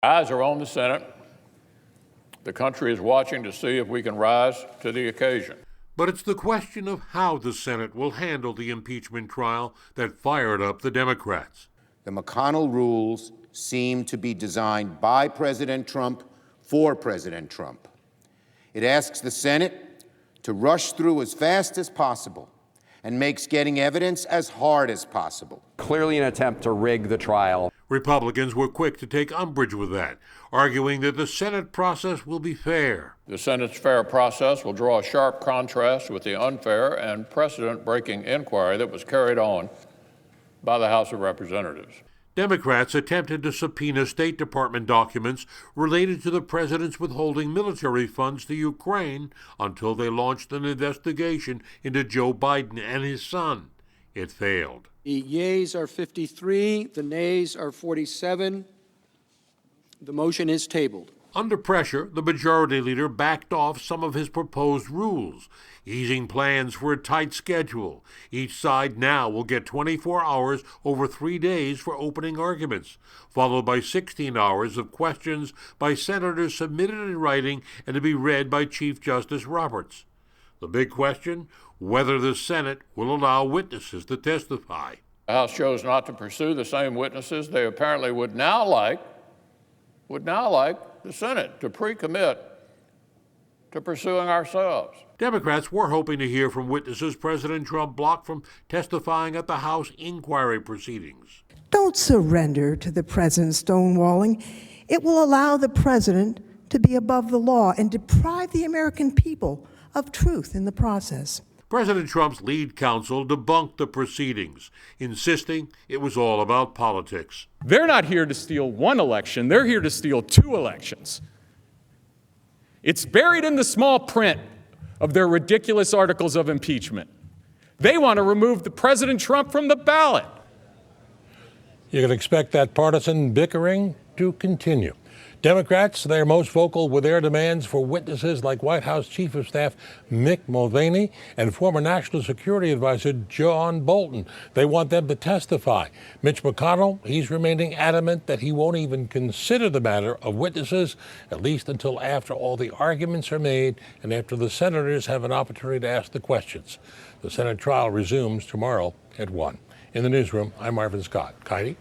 Eyes are on the Senate. The country is watching to see if we can rise to the occasion. But it's the question of how the Senate will handle the impeachment trial that fired up the Democrats. The McConnell rules seem to be designed by President Trump for President Trump. It asks the Senate to rush through as fast as possible and makes getting evidence as hard as possible. Clearly an attempt to rig the trial. Republicans were quick to take umbrage with that, arguing that the Senate process will be fair. The Senate's fair process will draw a sharp contrast with the unfair and precedent-breaking inquiry that was carried on by the House of Representatives. Democrats attempted to subpoena State Department documents related to the president's withholding military funds to Ukraine until they launched an investigation into Joe Biden and his son. It failed. The yeas are 53, the nays are 47. The motion is tabled. Under pressure, the majority leader backed off some of his proposed rules, easing plans for a tight schedule. Each side now will get 24 hours over 3 days for opening arguments, followed by 16 hours of questions by senators submitted in writing and to be read by Chief Justice Roberts. The big question, whether the Senate will allow witnesses to testify. The House chose not to pursue the same witnesses they apparently would now like the Senate to pre-commit to pursuing ourselves. Democrats were hoping to hear from witnesses President Trump blocked from testifying at the House inquiry proceedings. Don't surrender to the president's stonewalling. It will allow the president to be above the law and deprive the American people of truth in the process. President Trump's lead counsel debunked the proceedings, insisting it was all about politics. They're not here to steal one election, they're here to steal 2 elections. It's buried in the small print of their ridiculous articles of impeachment. They want to remove the President Trump from the ballot. You can expect that partisan bickering to continue. Democrats, they're most vocal with their demands for witnesses like White House Chief of Staff Mick Mulvaney and former National Security Advisor John Bolton. They want them to testify. Mitch McConnell, he's remaining adamant that he won't even consider the matter of witnesses, at least until after all the arguments are made and after the senators have an opportunity to ask the questions. The Senate trial resumes tomorrow at 1. In the newsroom, I'm Marvin Scott. Heidi?